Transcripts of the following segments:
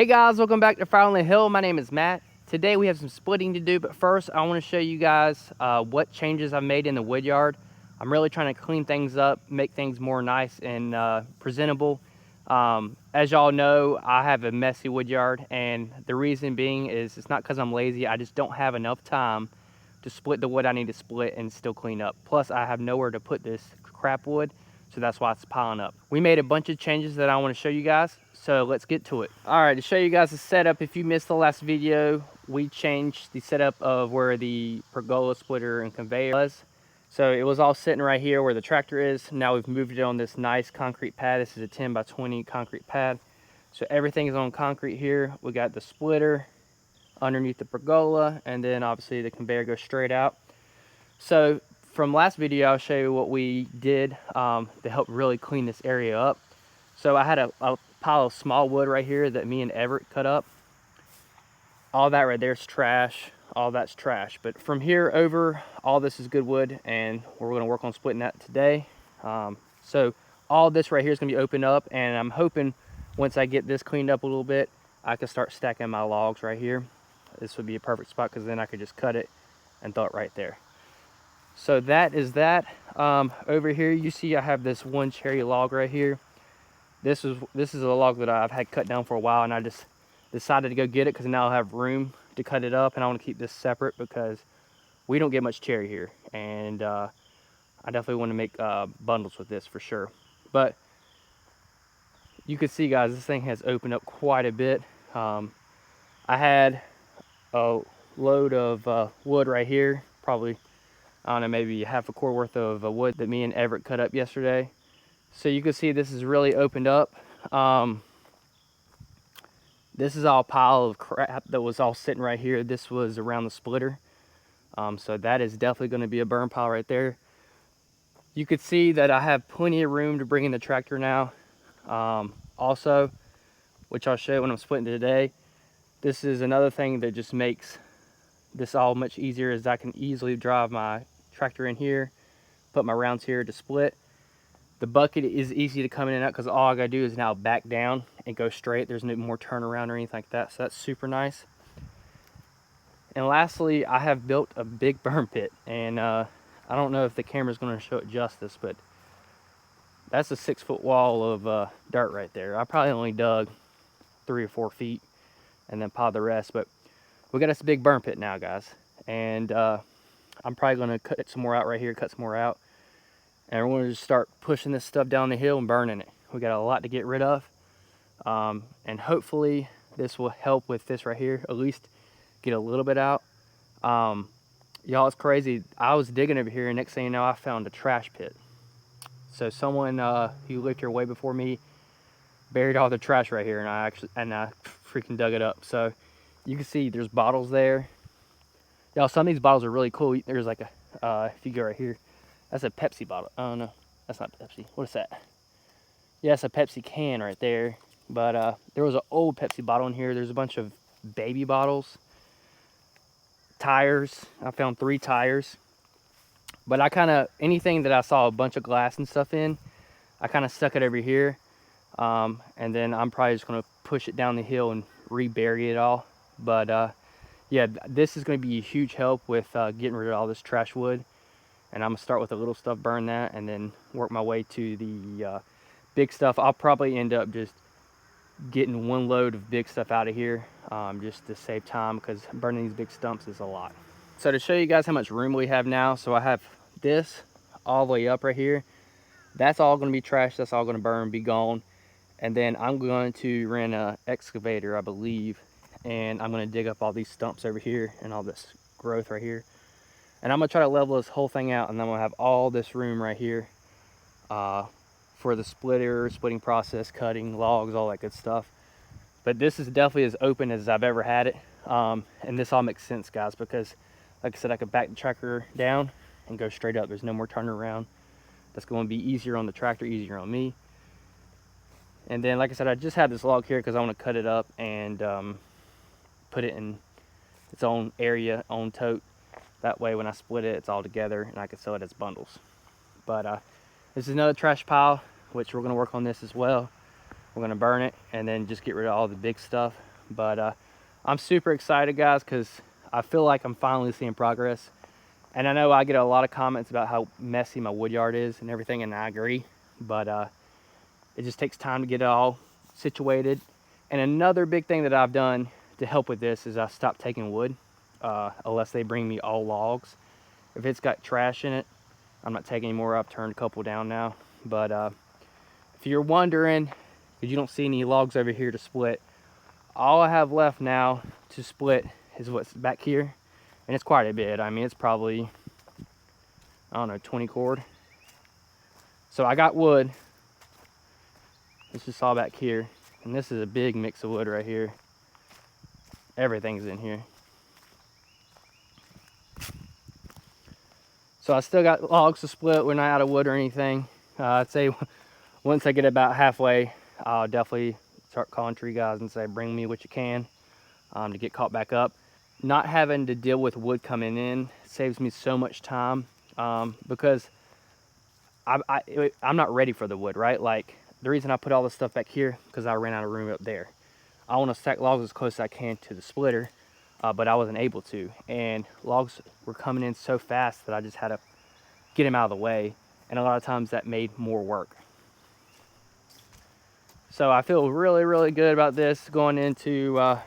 Hey guys, welcome back to Firewood Hill. My name is Matt. Today we have some splitting to do, but first I want to show you guys what changes I've made in the woodyard. I'm really trying to clean things up, make things more nice and presentable. As y'all know, I have a messy woodyard, and the reason being is it's not because I'm lazy. I just don't have enough time to split the wood I need to split and still clean up. Plus I have nowhere to put this crap wood, so that's why it's piling up. We made a bunch of changes that I want to show you guys, so let's get to it. All right, to show you guys the setup, if you missed the last video, we changed the setup of where the pergola splitter and conveyor was. So it was all sitting right here where the tractor is. Now we've moved it on this nice concrete pad. This is a 10 by 20 concrete pad. So everything is on concrete here. We got the splitter underneath the pergola, and then obviously the conveyor goes straight out. So from last video, I'll show you what we did to help really clean this area up. So I had a pile of small wood right here that me and Everett cut up. All that right there is trash. All that's trash. But from here over, all this is good wood, and we're going to work on splitting that today. So all this right here is going to be opened up, and I'm hoping once I get this cleaned up a little bit, I can start stacking my logs right here. This would be a perfect spot because then I could just cut it and throw it right there. So that is that. Over here you see I have this one cherry log right here. This is a log that I've had cut down for a while, and I just decided to go get it because now I'll have room to cut it up, and I want to keep this separate because we don't get much cherry here, and I definitely want to make bundles with this for sure. But you can see, guys, this thing has opened up quite a bit. I had a load of wood right here, probably, I don't know, maybe half a cord worth of wood that me and Everett cut up yesterday. So you can see this is really opened up. This is all a pile of crap that was all sitting right here. This was around the splitter. So that is definitely going to be a burn pile right there. You could see that I have plenty of room to bring in the tractor now. Also, which I'll show you when I'm splitting today, this is another thing that just makes this all much easier, is I can easily drive my tractor in here, put my rounds here to split. The bucket is easy to come in and out because all I gotta do is now back down and go straight. There's no more turnaround or anything like that, so that's super nice. And lastly, I have built a big burn pit, and I don't know if the camera's gonna show it justice, but that's a 6-foot wall of dirt right there. I probably only dug 3 or 4 feet and then piled the rest, but we got this big burn pit now, guys. And I'm probably gonna cut some more out right here, cut some more out. And we're gonna just start pushing this stuff down the hill and burning it. We got a lot to get rid of. And hopefully this will help with this right here, at least get a little bit out. Y'all, it's crazy. I was digging over here, and next thing you know, I found a trash pit. So someone who lived here way before me buried all the trash right here, and I freaking dug it up. So you can see there's bottles there. Y'all, some of these bottles are really cool. There's like a, if you go right here, that's a Pepsi bottle. Oh no, that's not Pepsi. What is that? Yeah, it's a Pepsi can right there. But there was an old Pepsi bottle in here. There's a bunch of baby bottles. Tires. I found 3 tires. But I kind of, anything that I saw a bunch of glass and stuff in, I kind of stuck it over here. And then I'm probably just going to push it down the hill and rebury it all. But yeah, this is going to be a huge help with getting rid of all this trash wood. And I'm going to start with the little stuff, burn that, and then work my way to the big stuff. I'll probably end up just getting one load of big stuff out of here just to save time, because burning these big stumps is a lot. So to show you guys how much room we have now, so I have this all the way up right here. That's all going to be trash. That's all going to burn, be gone. And then I'm going to rent an excavator, I believe, and I'm going to dig up all these stumps over here and all this growth right here. And I'm going to try to level this whole thing out, and then I'm going to have all this room right here for the splitting process, cutting logs, all that good stuff. But this is definitely as open as I've ever had it. And this all makes sense, guys, because like I said, I could back the tractor down and go straight up. There's no more turning around. That's going to be easier on the tractor, easier on me. And then, like I said, I just have this log here because I want to cut it up and put it in its own area, own tote. That way when I split it, it's all together and I can sell it as bundles. But this is another trash pile, which we're going to work on this as well. We're going to burn it and then just get rid of all the big stuff. But I'm super excited, guys, because I feel like I'm finally seeing progress. And I know I get a lot of comments about how messy my wood yard is and everything, and I agree. But it just takes time to get it all situated. And another big thing that I've done to help with this is I stopped taking wood unless they bring me all logs. If it's got trash in it, I'm not taking any more. I've turned a couple down now. But if you're wondering, because you don't see any logs over here to split, all I have left now to split is what's back here. And it's quite a bit. I mean, it's probably, I don't know, 20 cord. So I got wood. This is all back here. And this is a big mix of wood right here. Everything's in here. So I still got logs to split. We're not out of wood or anything. I'd say once I get about halfway, I'll definitely start calling tree guys and say, bring me what you can to get caught back up. Not having to deal with wood coming in saves me so much time because I'm not ready for the wood, right? Like, the reason I put all this stuff back here, because I ran out of room up there. I want to stack logs as close as I can to the splitter, but I wasn't able to. And logs were coming in so fast that I just had to get them out of the way. And a lot of times that made more work. So I feel really, really good about this going into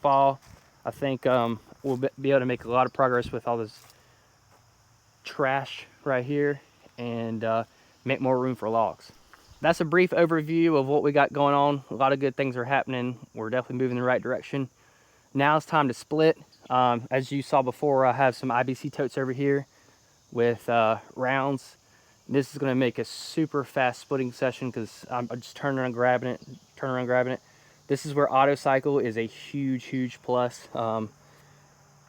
fall. I think we'll be able to make a lot of progress with all this trash right here and make more room for logs. That's a brief overview of what we got going on. A lot of good things are happening. We're definitely moving in the right direction. Now it's time to split. As you saw before, I have some IBC totes over here with rounds. This is gonna make a super fast splitting session because I'm just turning around grabbing it, This is where auto cycle is a huge, huge plus.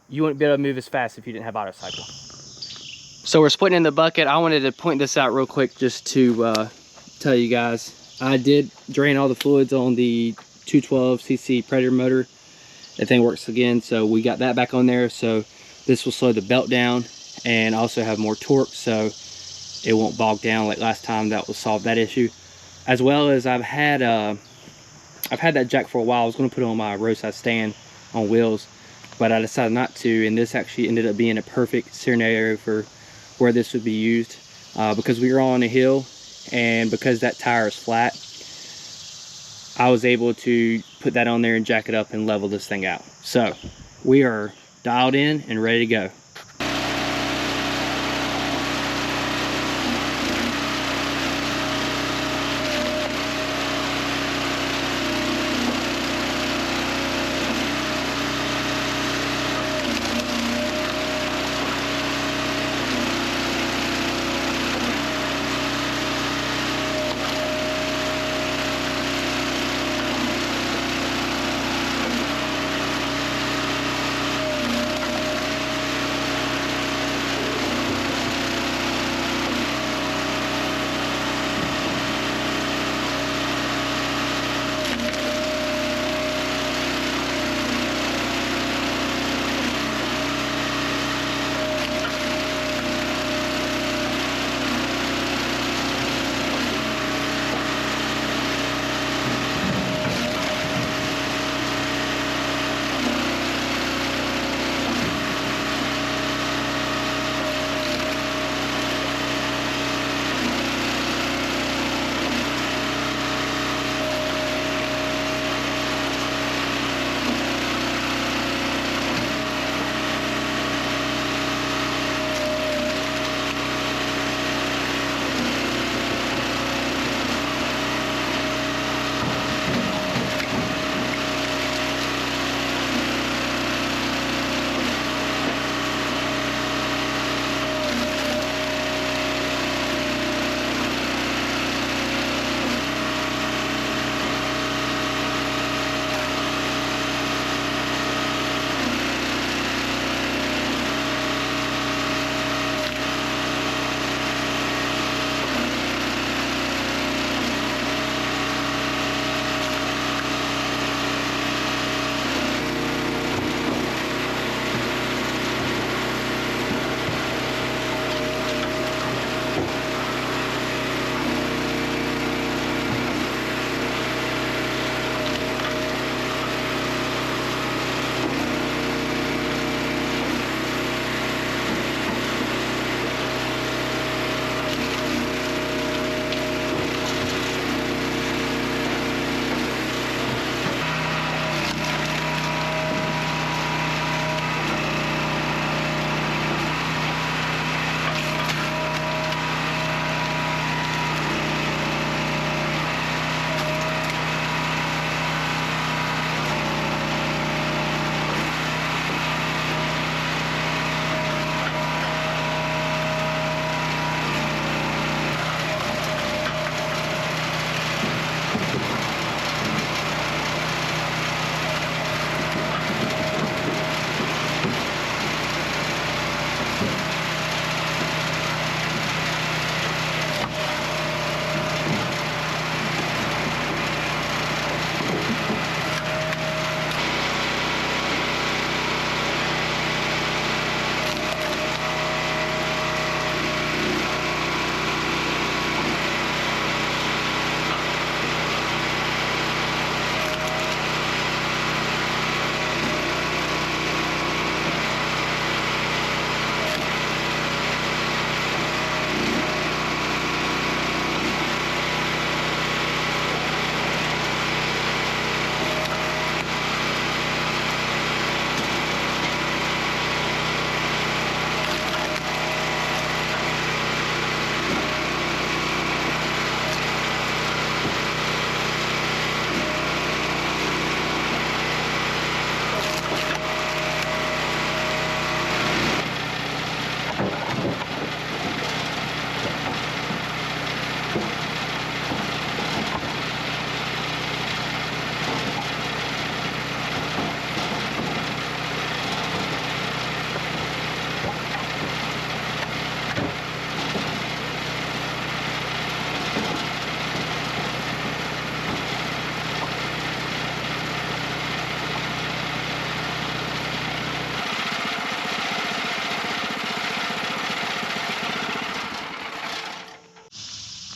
You wouldn't be able to move as fast if you didn't have auto cycle. So we're splitting in the bucket. I wanted to point this out real quick just to tell you guys. I did drain all the fluids on the 212cc Predator motor. That thing works again, so we got that back on there. So this will slow the belt down and also have more torque, so it won't bog down like last time. That will solve that issue. As well as I've had that jack for a while. I was going to put it on my roadside stand on wheels, but I decided not to, and this actually ended up being a perfect scenario for where this would be used because we were on a hill, and because that tire is flat, I was able to put that on there and jack it up and level this thing out. So we are dialed in and ready to go.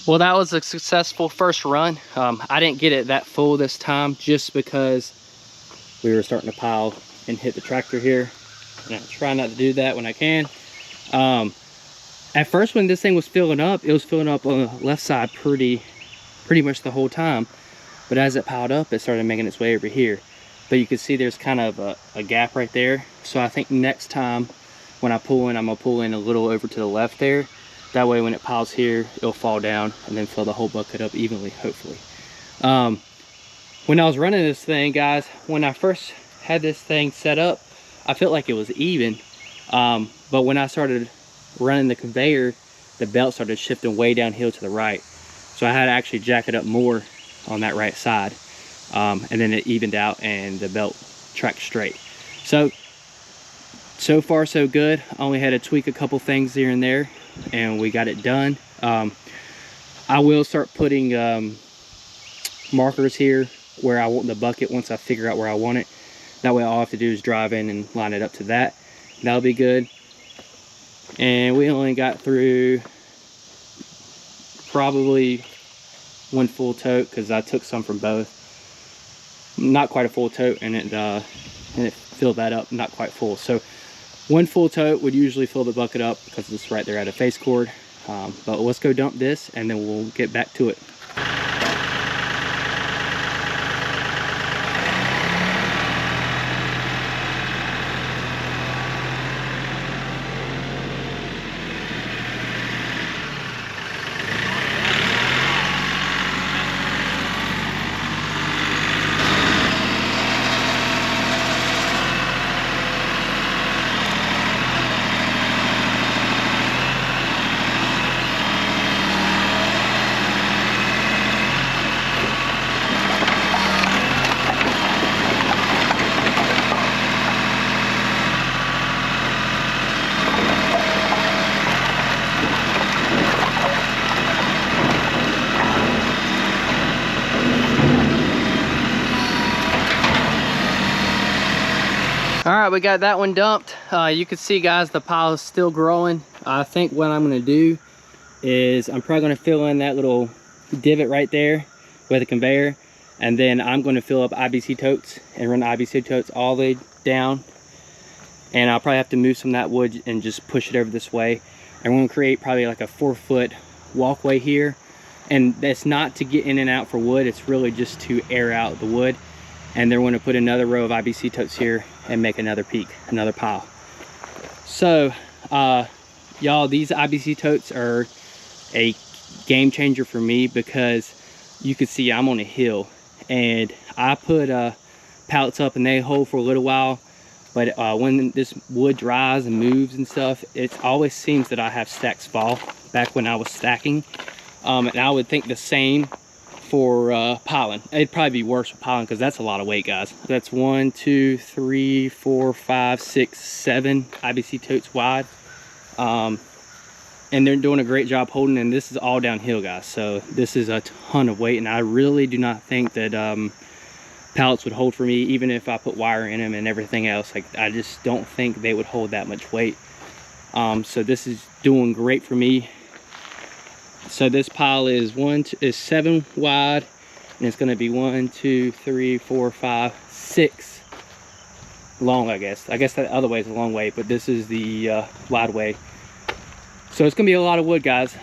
Well, that was a successful first run. I didn't get it that full this time just because we were starting to pile and hit the tractor here. And I try not to do that when I can. At first when this thing was filling up, it was filling up on the left side pretty much the whole time. But as it piled up, it started making its way over here. But you can see there's kind of a gap right there. So I think next time when I pull in, I'm gonna pull in a little over to the left there. That way when it piles here, it'll fall down and then fill the whole bucket up evenly, hopefully. When I was running this thing, guys, when I first had this thing set up, I felt like it was even. But when I started running the conveyor, the belt started shifting way downhill to the right. So I had to actually jack it up more on that right side. And then it evened out and the belt tracked straight. So far so good. I only had to tweak a couple things here and there and we got it done. I will start putting markers here where I want the bucket once I figure out where I want it. That way all I have to do is drive in and line it up to that. That'll be good. And we only got through probably one full tote because I took some from both. Not quite a full tote, and it filled that up, not quite full. So one full tote would usually fill the bucket up because it's right there at a face cord. But let's go dump this and then we'll get back to it. All right, we got that one dumped. You can see, guys, the pile is still growing. I think what I'm gonna do is I'm probably gonna fill in that little divot right there with a conveyor, and then I'm gonna fill up IBC totes and run the IBC totes all the way down. And I'll probably have to move some of that wood and just push it over this way. And we're gonna create probably like a 4-foot walkway here. And that's not to get in and out for wood, it's really just to air out the wood. And then we're gonna put another row of IBC totes here and make another peak, another pile. So, y'all, these IBC totes are a game changer for me because you can see I'm on a hill and I put pallets up and they hold for a little while, but when this wood dries and moves and stuff, it always seems that I have stacks fall back when I was stacking. And I would think the same for piling. It'd probably be worse for piling because that's a lot of weight, guys. That's 1, 2, 3, 4, 5, 6, 7 IBC totes wide. And they're doing a great job holding, and this is all downhill, guys. So this is a ton of weight, and I really do not think that pallets would hold for me, even if I put wire in them and everything else. Like, I just don't think they would hold that much weight. So this is doing great for me. So this pile is 7 wide, and it's going to be 1, 2, 3, 4, 5, 6 long. I guess that other way is a long way, but this is the wide way. So it's going to be a lot of wood, guys.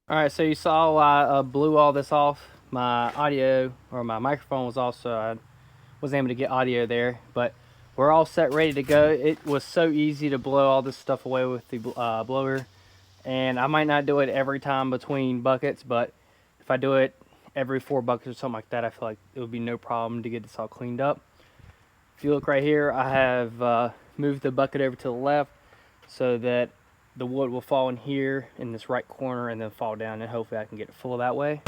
All right, so you saw I blew all this off. My audio, or my microphone, was also, I wasn't able to get audio there, but we're all set, ready to go. It was so easy to blow all this stuff away with the blower. And I might not do it every time between buckets, but if I do it every 4 buckets or something like that, I feel like it would be no problem to get this all cleaned up. If you look right here, I have moved the bucket over to the left so that the wood will fall in here in this right corner and then fall down, and hopefully I can get it full that way.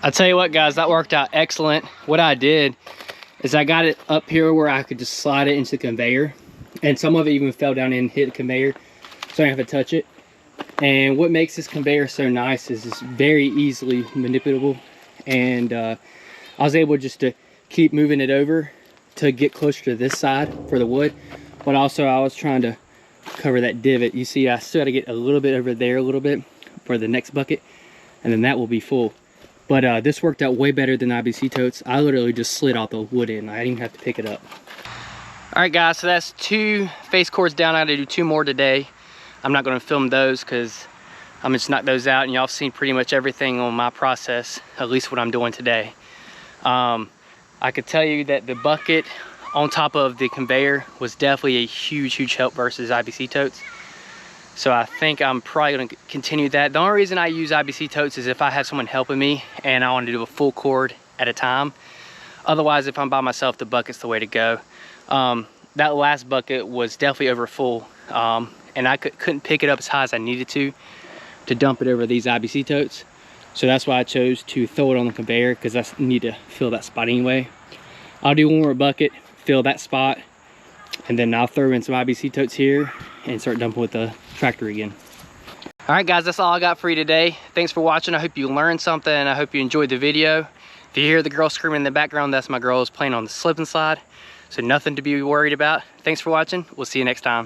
I'll tell you what, guys, that worked out excellent. What I did is I got it up here where I could just slide it into the conveyor, and some of it even fell down and hit the conveyor, so I didn't have to touch it. And what makes this conveyor so nice is it's very easily manipulable, and I was able just to keep moving it over to get closer to this side for the wood, but also I was trying to cover that divot. You see, I still got to get a little bit over there, a little bit for the next bucket, and then that will be full. But this worked out way better than IBC totes. I literally just slid all the wood in. I didn't even have to pick it up. All right, guys, so that's 2 face cords down. I got to do 2 more today. I'm not going to film those because I'm just knock those out, and y'all have seen pretty much everything on my process, at least what I'm doing today. I could tell you that the bucket on top of the conveyor was definitely a huge help versus IBC totes. So I think I'm probably going to continue that. The only reason I use IBC totes is if I have someone helping me and I want to do a full cord at a time. Otherwise, if I'm by myself, the bucket's the way to go. That last bucket was definitely over full, and I couldn't pick it up as high as I needed to dump it over these IBC totes. So that's why I chose to throw it on the conveyor, because I need to fill that spot anyway. I'll do one more bucket, fill that spot, and then I'll throw in some IBC totes here and start dumping with the tractor again. All right, guys, that's all I got for you today. Thanks for watching. I hope you learned something, and I hope you enjoyed the video. If you hear the girl screaming in the background, that's my girls playing on the slip and slide. So nothing to be worried about. Thanks for watching. We'll see you next time.